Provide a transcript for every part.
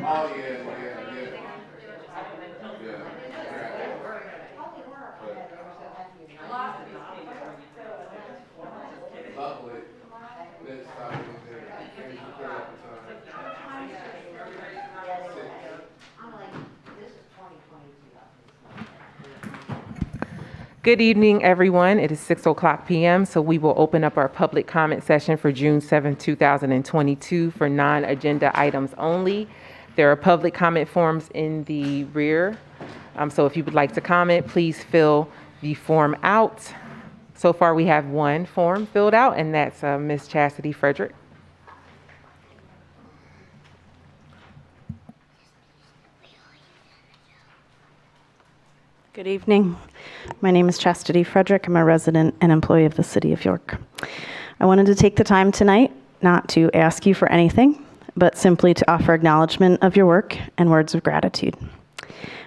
Oh, yeah. Luckily, this time we did things were clear at the time. I'm like, this is 2022. Good evening, everyone. It is 6:00 p.m., so we will open up our public comment session for June 7, 2022 for non-agenda items only. There are public comment forms in the rear, so if you would like to comment, please fill the form out. So far, we have one form filled out, and that's Ms. Chastity Frederick. Good evening. My name is Chastity Frederick. I'm a resident and employee of the City of York. I wanted to take the time tonight not to ask you for anything, but simply to offer acknowledgement of your work and words of gratitude.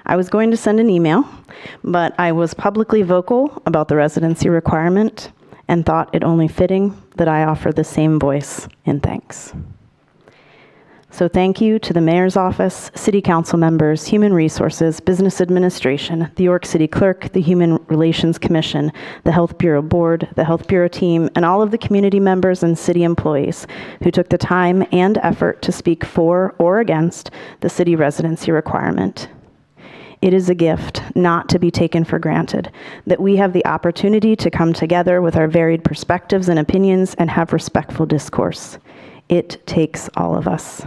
I was going to send an email, but I was publicly vocal about the residency requirement and thought it only fitting that I offer the same voice in thanks. So thank you to the Mayor's Office, City Council members, Human Resources, Business Administration, the York City Clerk, the Human Relations Commission, the Health Bureau Board, the Health Bureau team, and all of the community members and city employees who took the time and effort to speak for or against the city residency requirement. It is a gift not to be taken for granted that we have the opportunity to come together with our varied perspectives and opinions and have respectful discourse. It takes all of us.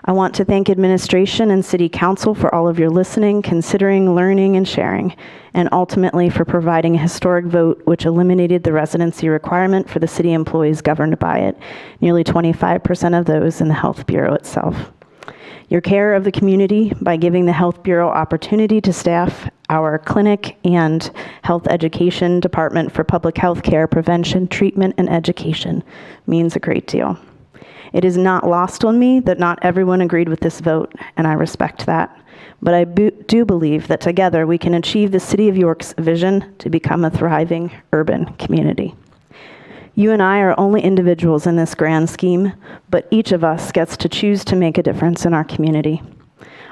I want to thank administration and city council for all of your listening, considering, learning, and sharing, and ultimately for providing a historic vote which eliminated the residency requirement for the city employees governed by it, nearly 25% of those in the Health Bureau itself. Your care of the community by giving the Health Bureau opportunity to staff our clinic and health education department for public health care, prevention, treatment, and education means a great deal. It is not lost on me that not everyone agreed with this vote, and I respect that. But I do believe that together we can achieve the City of York's vision to become a thriving urban community. You and I are only individuals in this grand scheme, but each of us gets to choose to make a difference in our community.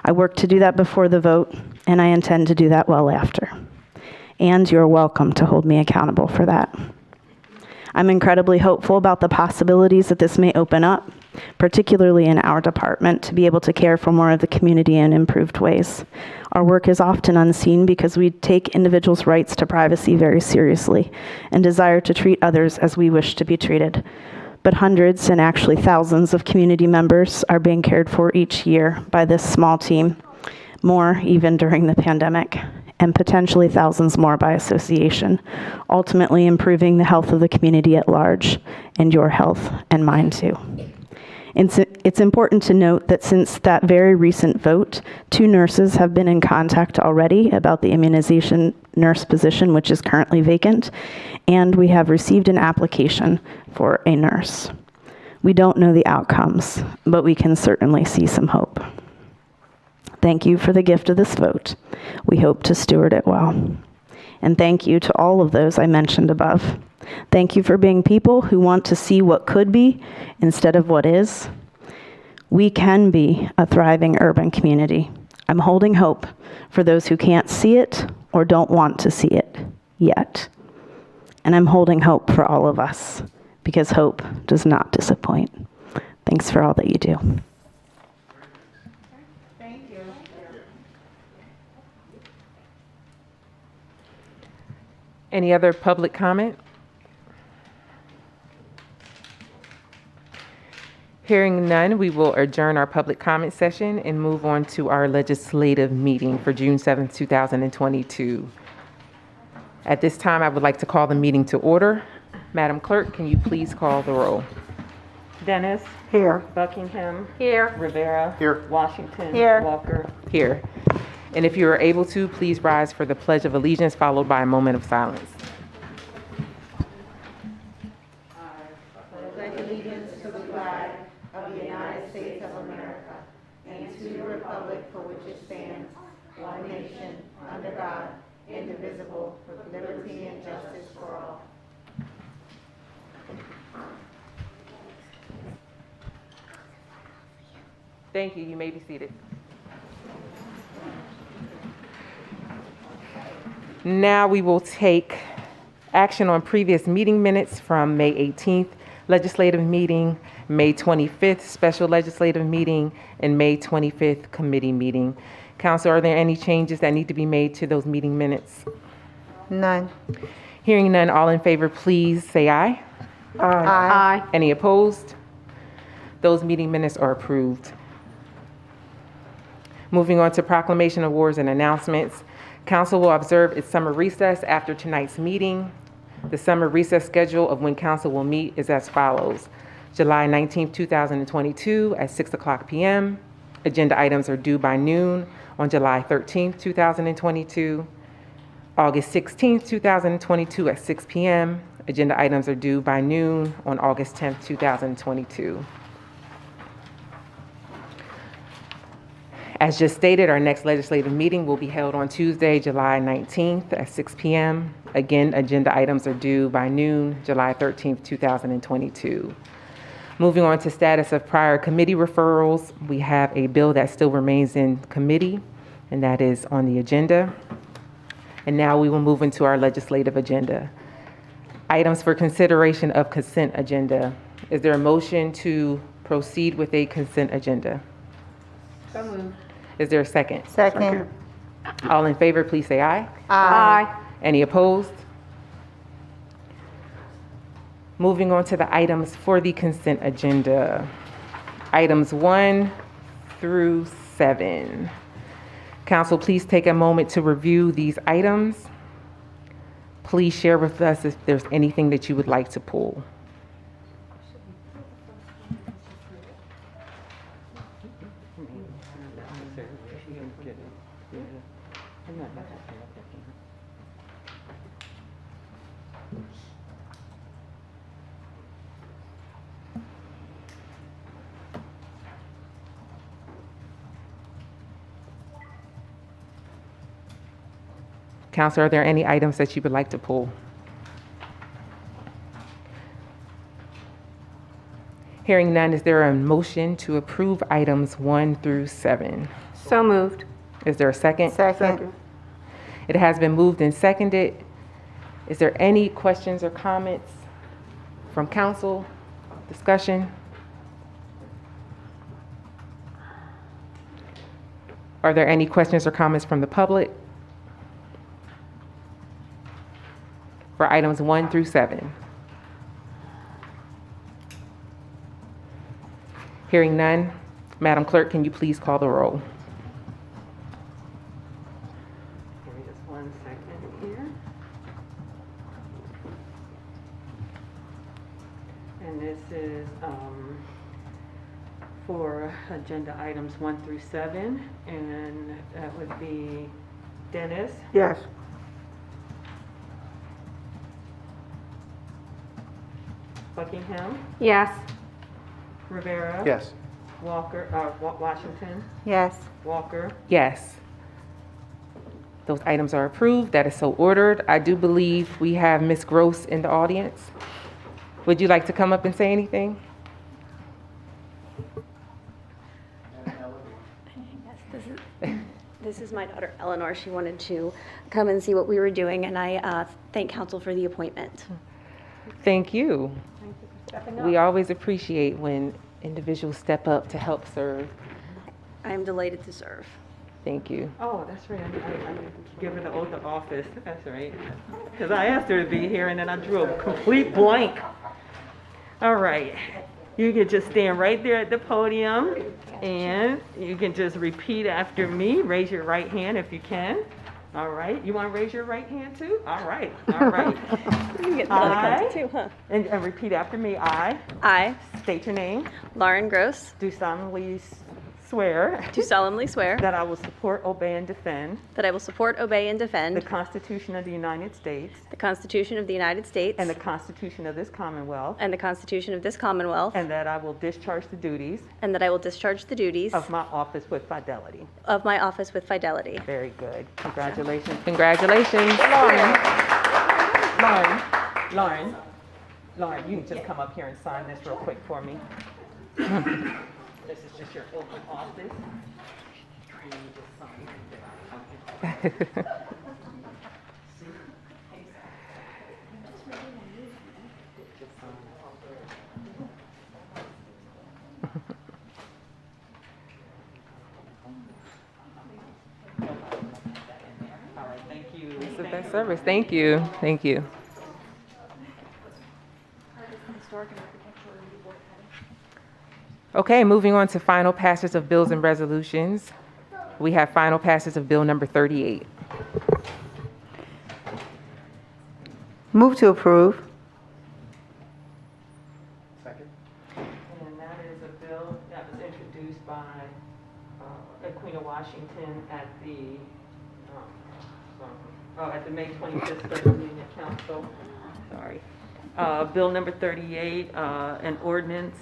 I worked to do that before the vote, and I intend to do that well after. And you're welcome to hold me accountable for that. I'm incredibly hopeful about the possibilities that this may open up, particularly in our department, to be able to care for more of the community in improved ways. Our work is often unseen because we take individuals' rights to privacy very seriously and desire to treat others as we wish to be treated. But hundreds and actually thousands of community members are being cared for each year by this small team, more even during the pandemic, and potentially thousands more by association, ultimately improving the health of the community at large and your health and mine too. It's important to note that since that very recent vote, 2 nurses have been in contact already about the immunization nurse position, which is currently vacant, and we have received an application for a nurse. We don't know the outcomes, but we can certainly see some hope. Thank you for the gift of this vote. We hope to steward it well. And thank you to all of those I mentioned above. Thank you for being people who want to see what could be instead of what is. We can be a thriving urban community. I'm holding hope for those who can't see it or don't want to see it yet. And I'm holding hope for all of us because hope does not disappoint. Thanks for all that you do. Any other public comment? Hearing none, we will adjourn our public comment session and move on to our legislative meeting for June 7th, 2022. At this time, I would like to call the meeting to order. Madam Clerk, can you please call the roll? Dennis? Here. Buckingham? Here. Rivera? Here. Washington? Here. Walker? Here. And if you are able to, please rise for the Pledge of Allegiance, followed by a moment of silence. I pledge allegiance to the flag of the United States of America and to the republic for which it stands, one nation, under God, indivisible, with liberty and justice for all. Thank you. You may be seated. Now we will take action on previous meeting minutes from May 18th legislative meeting, May 25th special legislative meeting, and May 25th committee meeting. Council, are there any changes that need to be made to those meeting minutes? None. Hearing none, all in favor, please say aye. Aye. Any opposed? Those meeting minutes are approved. Moving on to proclamation, awards, and announcements. Council will observe its summer recess after tonight's meeting. The summer recess schedule of when council will meet is as follows. July 19th, 2022 at 6:00 p.m. Agenda items are due by noon on July 13th, 2022. August 16th, 2022 at 6 p.m. Agenda items are due by noon on August 10th, 2022. As just stated, our next legislative meeting will be held on Tuesday, July 19th at 6 p.m. Again, agenda items are due by noon, July 13th, 2022. Moving on to status of prior committee referrals, we have a bill that still remains in committee, and that is on the agenda. And now we will move into our legislative agenda. Items for consideration of consent agenda. Is there a motion to proceed with a consent agenda? So moved. Is there a second? Second. All in favor, please say aye. Aye. Any opposed? Moving on to the items for the consent agenda. Items 1 through 7. Council, please take a moment to review these items. Please share with us if there's anything that you would like to pull. Council, are there any items that you would like to pull? Hearing none, is there a motion to approve items 1 through 7? So moved. Is there a second? Second. It has been moved and seconded. Is there any questions or comments from council? Discussion? Are there any questions or comments from the public for items 1 through 7? Hearing none, Madam Clerk, can you please call the roll? Give me just 1 second here. And this is for agenda items 1 through 7, and that would be Dennis, Yes. Buckingham, Yes. Rivera. Yes. Walker, Washington, Yes. Walker. Yes. Those items are approved. That is so ordered. I do believe we have Ms. Gross in the audience. Would you like to come up and say anything? This is my daughter Eleanor. She wanted to come and see what we were doing, and I thank council for the appointment. Thank you. We always appreciate when individuals step up to help serve. I am delighted to serve. Thank you. Oh, that's right. I give her the oath of office. That's right. Because I asked her to be here and then I drew a complete blank. All right. You can just stand right there at the podium and you can just repeat after me. Raise your right hand if you can. All right. You want to raise your right hand too? All right. All right. You can get the other cards too, huh? And repeat after me. I I, state your name. Lauren Gross, Do solemnly swear do solemnly swear that I will support, obey, and defend that I will support, obey, and the defend Constitution of the United States the Constitution of the United States and the Constitution of this Commonwealth, and the Constitution of this Commonwealth, and that I will discharge the duties and that I will discharge the duties of my office with fidelity. of my office with fidelity. Very good. Congratulations. Congratulations. Lauren, you can just come up here and sign this real quick for me. This is just your oath of office. And you just sign there. Okay. All right, thank you. It's the best service. Thank you. Thank you. Okay, moving on to final passage of bills and resolutions. We have final passage of bill number 38. Move to approve. Second? And that is a bill that was introduced by Queen Washington at the, at the May 25th Special Meeting of Council. Sorry. Bill number 38, an ordinance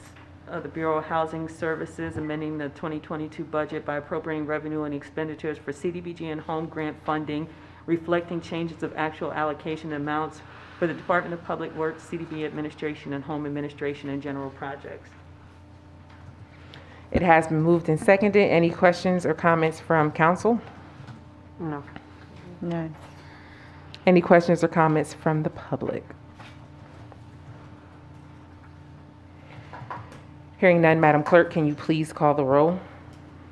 of the Bureau of Housing Services amending the 2022 budget by appropriating revenue and expenditures for CDBG and home grant funding, reflecting changes of actual allocation amounts for the Department of Public Works, CDB administration, and home administration and general projects. It has been moved and seconded. Any questions or comments from council? No. None. Any questions or comments from the public? Hearing none, Madam Clerk, can you please call the roll?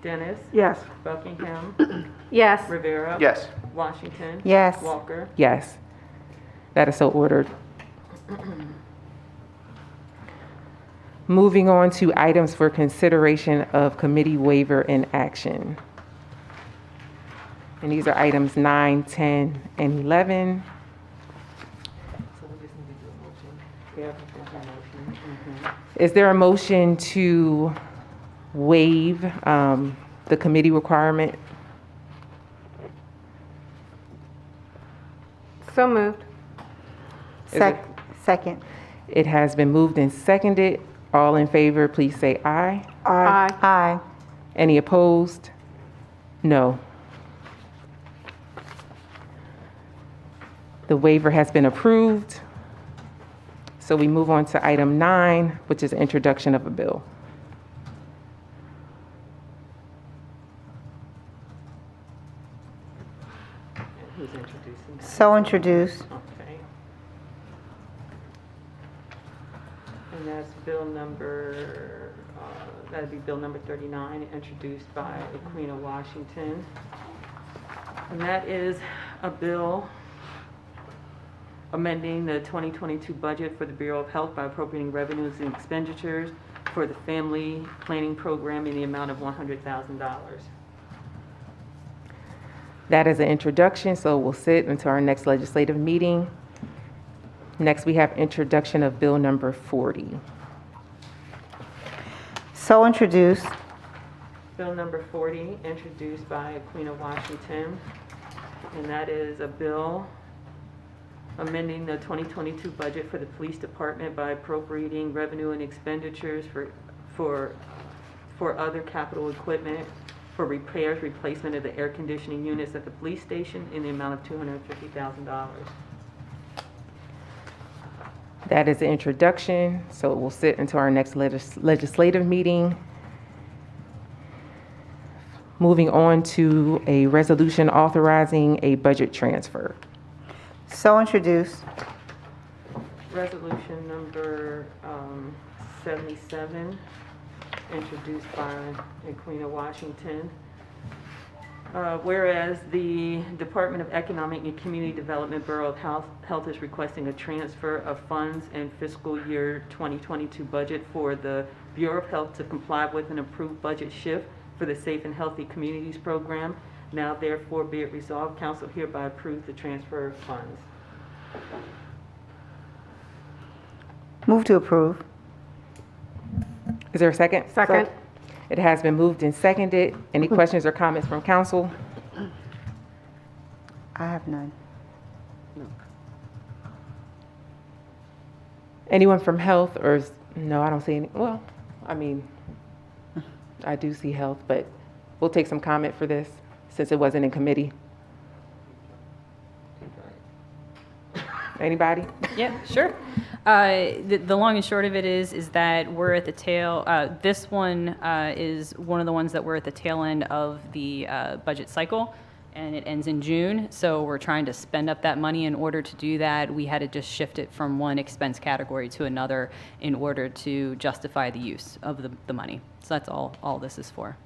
Dennis? Yes. Buckingham? Yes. Rivera? Yes. Washington? Yes. Walker? Yes. That is so ordered. Moving on to items for consideration of committee waiver and action. And these are items 9, 10, and 11. So we just need to do a motion. Yeah, there's a motion. Is there a motion to waive the committee requirement? So moved. Is it- Second. It has been moved and seconded. All in favor, please say aye. Aye. Aye. Any opposed? No. The waiver has been approved. So we move on to item 9, which is introduction of a bill. And who's introducing that? So introduced. Okay. And that's bill number, that'd be bill number 39, introduced by the Queen of Washington. And that is a bill amending the 2022 budget for the Bureau of Health by appropriating revenues and expenditures for the family planning program in the amount of $100,000. That is an introduction, so we'll sit until our next legislative meeting. Next, we have introduction of bill number 40. So introduced. Bill number 40, introduced by Queen of Washington, and that is a bill amending the 2022 budget for the police department by appropriating revenue and expenditures for other capital equipment for repairs, replacement of the air conditioning units at the police station in the amount of $250,000. That is the introduction, so it will sit until our next legislative meeting. Moving on to a resolution authorizing a budget transfer. So introduced. Resolution number 77, introduced by the Queen of Washington. Whereas the Department of Economic and Community Development Bureau of Health is requesting a transfer of funds in fiscal year 2022 budget for the Bureau of Health to comply with an approved budget shift for the Safe and Healthy Communities Program. Now therefore be it resolved, Council hereby approves the transfer of funds. Move to approve. Is there a second? Second. It has been moved and seconded. Any questions or comments from council? I have none. Anyone from health or, no, I don't see any, well, I mean, I do see health, but we'll take some comment for this since it wasn't in committee. Anybody? Yeah, sure. The long and short of it is that we're at the tail, this one is one of the ones that we're at the tail end of the budget cycle, and it ends in June. So we're trying to spend up that money. In order to do that, we had to just shift it from one expense category to another in order to justify the use of the money. So that's all this is for.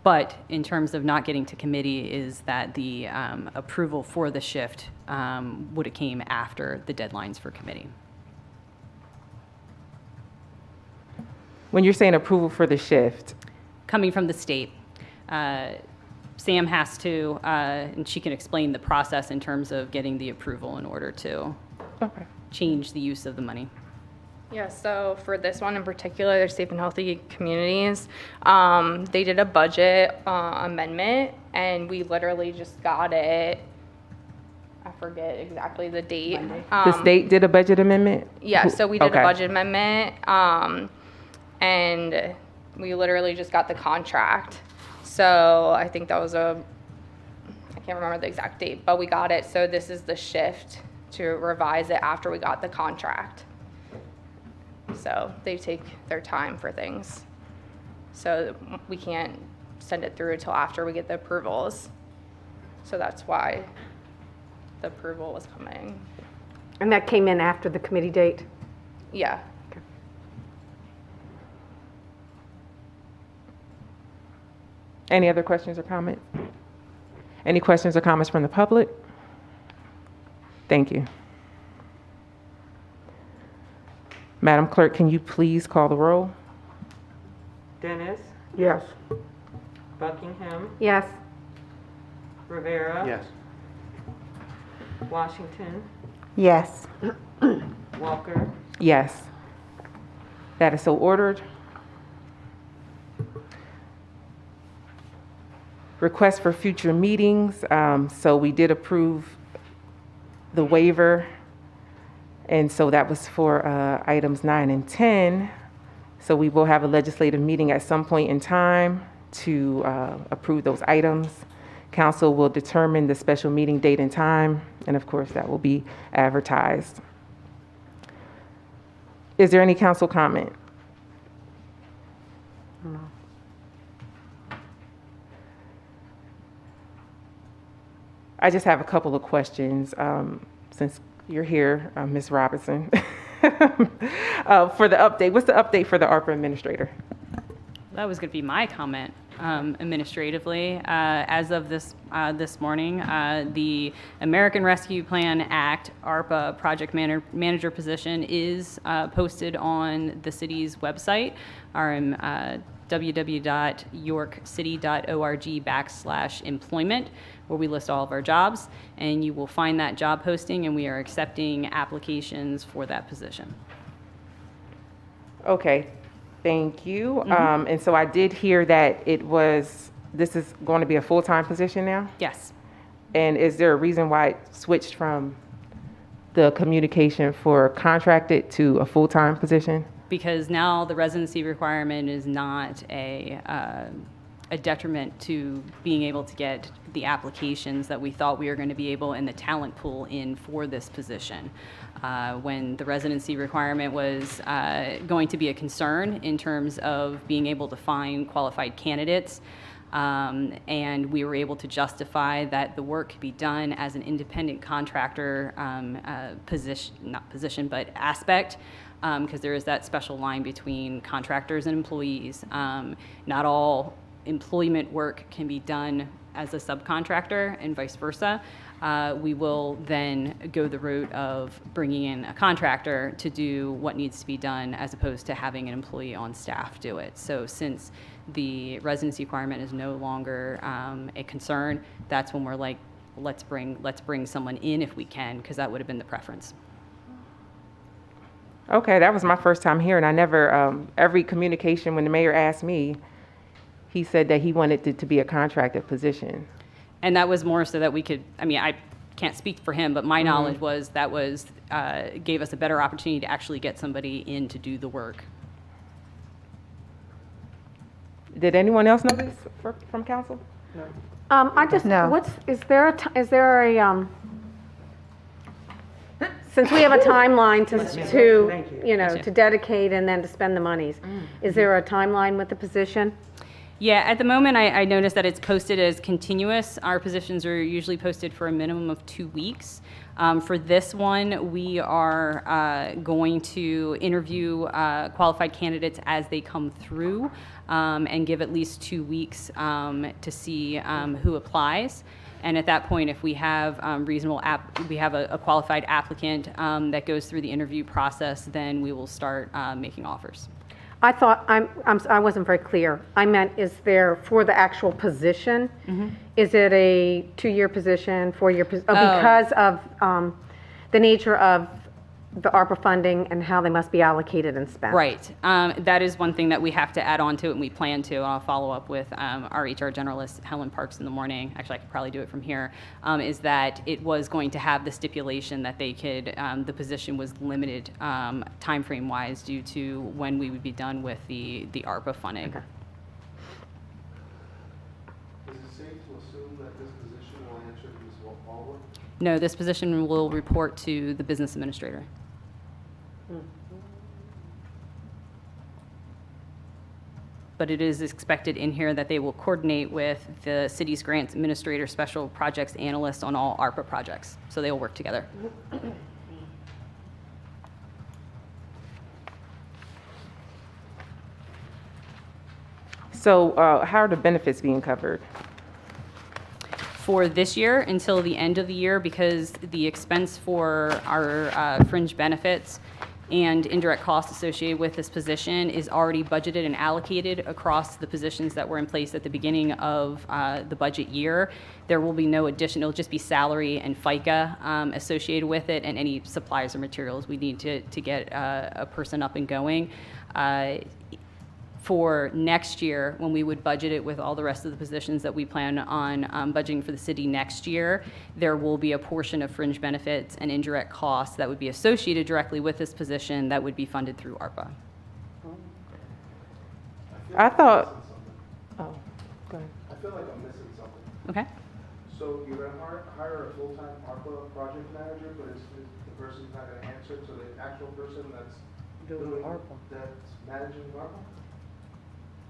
But in terms of not getting to committee is that the approval for the shift would have came after the deadlines for committee. When you're saying approval for the shift, Coming from the state, Sam has to, and she can explain the process in terms of getting the approval in order to okay. change the use of the money. Yeah, so for this one in particular, there's Safe and Healthy Communities. They did a budget amendment, and we literally just got it. I forget exactly the date. The state did a budget amendment? Yeah, so we did Okay. a budget amendment, and we literally just got the contract. So I think that was I can't remember the exact date, but we got it. So this is the shift to revise it after we got the contract. So they take their time for things. So we can't send it through until after we get the approvals. So that's why the approval was coming. And that came in after the committee date? Yeah. Any other questions or comments? Any questions or comments from the public? Thank you. Madam Clerk, can you please call the roll? Dennis, Yes. Buckingham, Yes. Rivera. Yes. Washington, Yes. Walker. Yes. That is so ordered. Request for future meetings. So we did approve the waiver. And so that was for items 9 and 10. So we will have a legislative meeting at some point in time to approve those items. Council will determine the special meeting date and time, and of course, that will be advertised. Is there any council comment? No. I just have a couple of questions, since you're here, Ms. Robinson. For the update, what's the update for the ARPA administrator? That was going to be my comment administratively. As of this morning, the American Rescue Plan Act ARPA project manager position is posted on the city's website, www.yorkcity.org/employment, where we list all of our jobs, and you will find that job posting, and we are accepting applications for that position. Okay, thank you. And so I did hear that this is going to be a full-time position now? Yes. And is there a reason why it switched from the communication for contracted to a full-time position? Because now the residency requirement is not a detriment to being able to get the applications that we thought we were going to be able in the talent pool in for this position. When the residency requirement was going to be a concern in terms of being able to find qualified candidates, and we were able to justify that the work could be done as an independent contractor aspect, because there is that special line between contractors and employees. Not all employment work can be done as a subcontractor and vice versa. We will then go the route of bringing in a contractor to do what needs to be done as opposed to having an employee on staff do it. So since the residency requirement is no longer a concern, that's when we're like, let's bring someone in if we can, because that would have been the preference. Okay, that was my first time here, and I never, every communication when the mayor asked me, he said that he wanted it to be a contracted position. And that was more so that we could, I mean, I can't speak for him, but my knowledge was that was, gave us a better opportunity to actually get somebody in to do the work. Did anyone else know this from council? I just, No. is there a Since we have a timeline to, Thank you. you know, Gotcha. to dedicate and then to spend the monies, is there a timeline with the position? Yeah, at the moment, I noticed that it's posted as continuous. Our positions are usually posted for a minimum of 2 weeks. For this one, we are going to interview qualified candidates as they come through and give at least 2 weeks to see who applies. And at that point, if we have we have a qualified applicant that goes through the interview process, then we will start making offers. I thought, I wasn't very clear. I meant, is there, for the actual position, is it a 2-year position, 4-year position? Because of the nature of the ARPA funding and how they must be allocated and spent. Right. That is one thing that we have to add on to it, and we plan to. I'll follow up with our HR generalist, Helen Parks, in the morning. Actually, I could probably do it from here. Is that it was going to have the stipulation that they could, the position was limited timeframe-wise due to when we would be done with the ARPA funding. Okay. Is it safe to assume that this position will answer to Ms. Baldwin? No, this position will report to the business administrator. But it is expected in here that they will coordinate with the city's grants administrator, special projects analyst on all ARPA projects. So they will work together. So how are the benefits being covered? For this year until the end of the year, because the expense for our fringe benefits and indirect costs associated with this position is already budgeted and allocated across the positions that were in place at the beginning of the budget year. There will be no addition, it'll just be salary and FICA associated with it, and any supplies or materials we need to get a person up and going. For next year, when we would budget it with all the rest of the positions that we plan on budgeting for the city next year, there will be a portion of fringe benefits and indirect costs that would be associated directly with this position that would be funded through ARPA. I thought, oh, go ahead. I feel like I'm missing something. Okay? So you're gonna hire a full-time ARPA project manager, but the person's not gonna answer to the actual person that's doing ARPA, that's managing ARPA?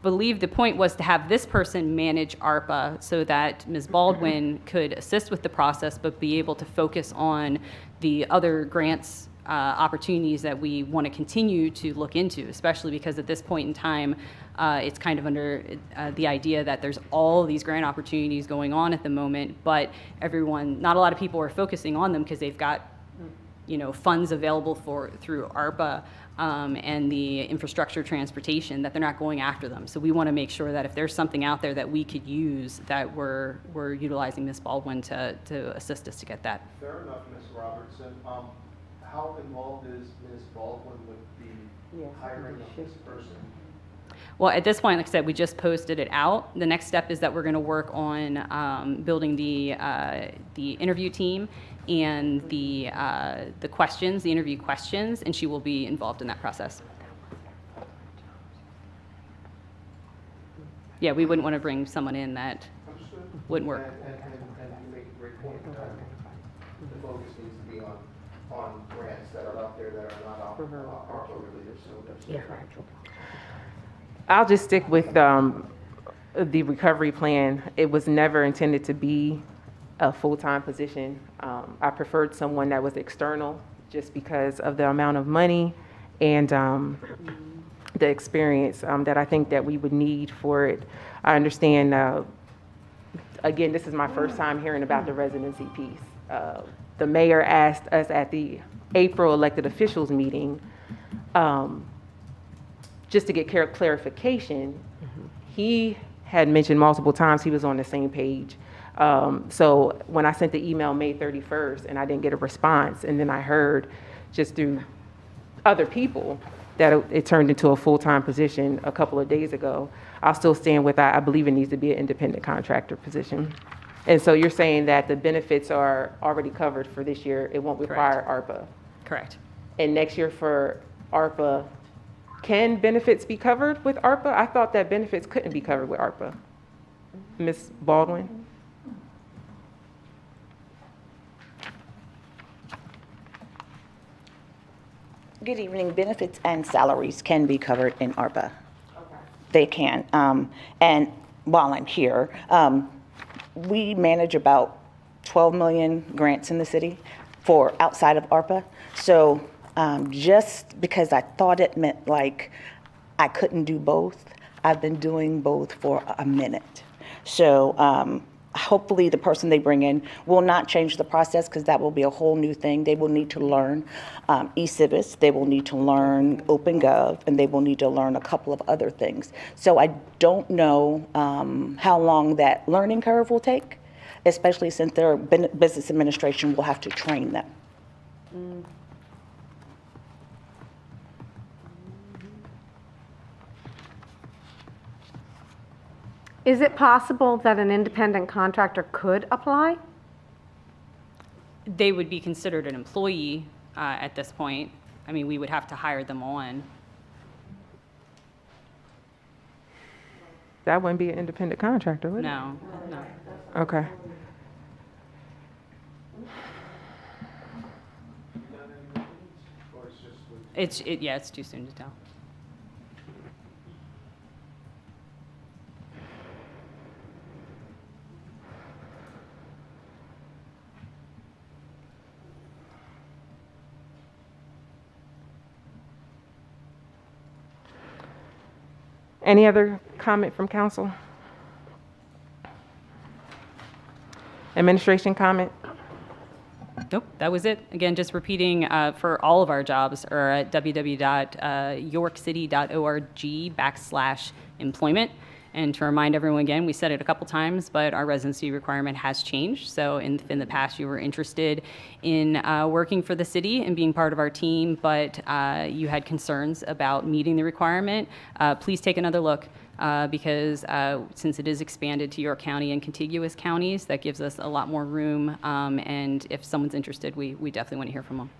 Believe the point was to have this person manage ARPA so that Ms. Baldwin could assist with the process, but be able to focus on the other grants opportunities that we want to continue to look into, especially because at this point in time, it's kind of under the idea that there's all these grant opportunities going on at the moment, but not a lot of people are focusing on them because they've got, funds available through ARPA and the infrastructure transportation, that they're not going after them. So we want to make sure that if there's something out there that we could use, that we're utilizing Ms. Baldwin to assist us to get that. Fair enough, Ms. Robertson. How involved is Ms. Baldwin with the hiring of this person? Well, at this point, like I said, we just posted it out. The next step is that we're going to work on building the interview team and the questions, the interview questions, and she will be involved in that process. Yeah, we wouldn't want to bring someone in that Understood. wouldn't work. And you make a great point. The focus needs to be on grants that are out there that are not ARPA related, so that's. I'll just stick with the recovery plan. It was never intended to be a full-time position. I preferred someone that was external just because of the amount of money and the experience that I think that we would need for it. I understand, again, this is my first time hearing about the residency piece. The mayor asked us at the April elected officials meeting just to get clarification. He had mentioned multiple times he was on the same page. So when I sent the email May 31st and I didn't get a response, and then I heard just through other people that it turned into a full-time position a couple of days ago, I'll still stand with that. I believe it needs to be an independent contractor position. And so you're saying that the benefits are already covered for this year. It won't require ARPA. Correct. And next year for ARPA, can benefits be covered with ARPA? I thought that benefits couldn't be covered with ARPA. Ms. Baldwin? Good evening. Benefits and salaries can be covered in ARPA. They can. And while I'm here, we manage about 12 million grants in the city for outside of ARPA. So just because I thought it meant like I couldn't do both, I've been doing both for a minute. So hopefully the person they bring in will not change the process, because that will be a whole new thing. They will need to learn e-civis, they will need to learn OpenGov, and they will need to learn a couple of other things. So I don't know how long that learning curve will take, especially since their business administration will have to train them. Is it possible that an independent contractor could apply? They would be considered an employee at this point. I mean, we would have to hire them on. That wouldn't be an independent contractor, would it? No, no. Okay. Or it's just with Yeah, it's too soon to tell. Any other comment from council? Administration comment? Nope, that was it. Again, just repeating, for all of our jobs are at www.yorkcity.org/employment. And to remind everyone again, we said it a couple times, but our residency requirement has changed. So in the past, you were interested in working for the city and being part of our team, but you had concerns about meeting the requirement. Please take another look. Because since it is expanded to York County and contiguous counties, that gives us a lot more room. And if someone's interested, we definitely want to hear from them.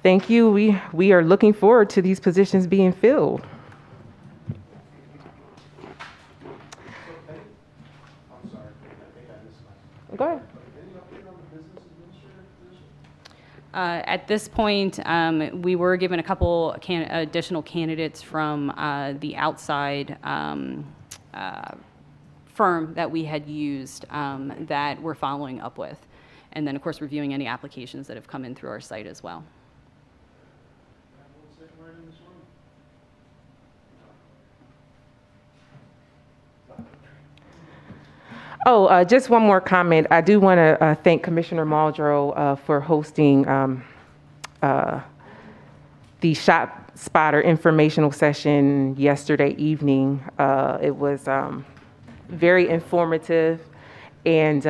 Thank you. We are looking forward to these positions being filled. I'm sorry, I think I missed my. Go ahead. Any update on the business administrator position? At this point, we were given a couple additional candidates from the outside firm that we had used that we're following up with. And then, of course, reviewing any applications that have come in through our site as well. Everyone's sitting right in this room. Oh, just one more comment. I do want to thank Commissioner Muldrow for hosting the Shot Spotter informational session yesterday evening. It was very informative, and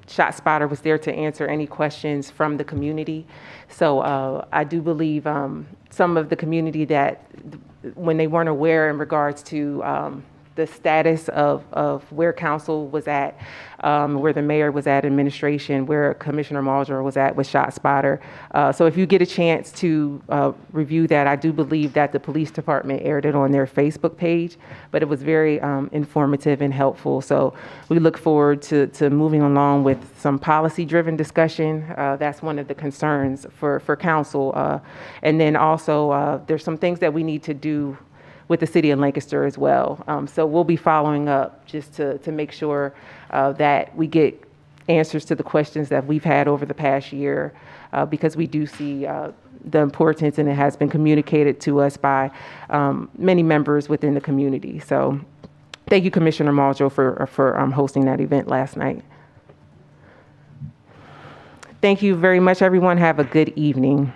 Shot Spotter was there to answer any questions from the community. So I do believe some of the community that, when they weren't aware in regards to the status of where council was at, where the mayor was at, administration, where Commissioner Muldrow was at with Shot Spotter. So if you get a chance to review that, I do believe that the police department aired it on their Facebook page, but it was very informative and helpful. So we look forward to moving along with some policy-driven discussion. That's one of the concerns for council. And then also, there's some things that we need to do with the city of Lancaster as well. So we'll be following up just to make sure that we get answers to the questions that we've had over the past year, because we do see the importance, and it has been communicated to us by many members within the community. So thank you, Commissioner Muldrow, for hosting that event last night. Thank you very much, everyone. Have a good evening.